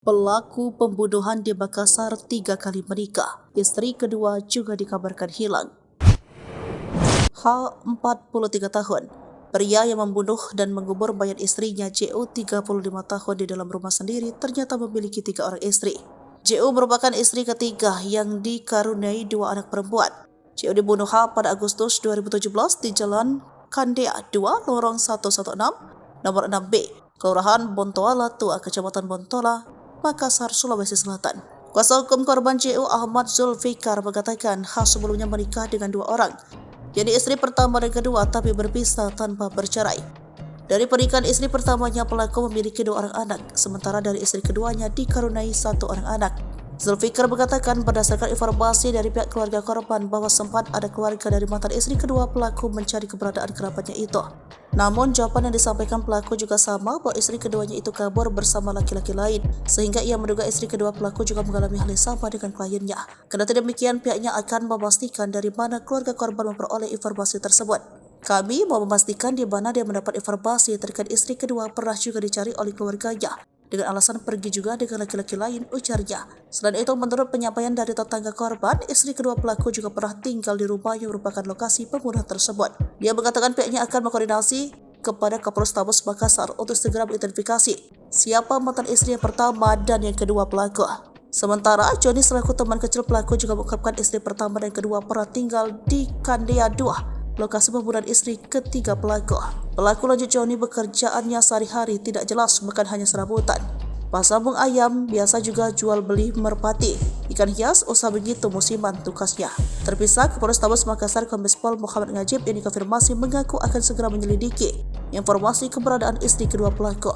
Pelaku pembunuhan di Makassar 3 kali menikah, istri kedua juga dikabarkan hilang. H, 43 tahun, pria yang membunuh dan mengubur mayat istrinya JU 35 tahun di dalam rumah sendiri ternyata memiliki 3 orang istri. JU merupakan istri ketiga yang dikaruniai 2 anak perempuan. JU dibunuh H pada Agustus 2017 di Jalan Kandea 2, Lorong 116, nomor 6B, Kelurahan Bontoala Tua, Kecamatan Bontola, Makassar, Sulawesi Selatan. Kuasa hukum korban JU Ahmad Zulfikar mengatakan H sebelumnya menikah dengan 2 orang, yakni istri pertama dan kedua, tapi berpisah tanpa bercerai. Dari pernikahan istri pertamanya, pelaku memiliki 2 orang anak, sementara dari istri keduanya dikaruniai 1 orang anak. Zulfikar mengatakan berdasarkan informasi dari pihak keluarga korban bahwa sempat ada keluarga dari mantan istri kedua pelaku mencari keberadaan kerabatnya itu. Namun jawaban yang disampaikan pelaku juga sama, bahwa istri keduanya itu kabur bersama laki-laki lain, sehingga ia menduga istri kedua pelaku juga mengalami hal yang sama dengan kliennya. Kendati demikian, pihaknya akan memastikan dari mana keluarga korban memperoleh informasi tersebut. Kami mau memastikan di mana dia mendapat informasi terkait istri kedua pernah juga dicari oleh keluarganya dengan alasan pergi juga dengan laki-laki lain, ujarnya. Selain itu, menurut penyampaian dari tetangga korban, istri kedua pelaku juga pernah tinggal di rumah yang merupakan lokasi pembunuhan tersebut. Dia mengatakan pihaknya akan mengkoordinasi kepada Kapolrestabes Makassar untuk segera mengidentifikasi siapa mantan istri yang pertama dan yang kedua pelaku. Sementara, Joni selaku teman kecil pelaku juga mengungkapkan istri pertama dan kedua pernah tinggal di Kandea 2, lokasi pembunuhan istri ketiga pelaku. Pelaku lanjut Joni bekerjaannya sehari-hari tidak jelas, bukan hanya serabutan. Pasabung ayam, biasa juga jual beli merpati. Ikan hias, usaha begitu musiman tugasnya. Terpisah, Kapolrestabes Makassar Kombes Pol Muhammad Ngajib yang dikonfirmasi mengaku akan segera menyelidiki informasi keberadaan istri kedua pelaku.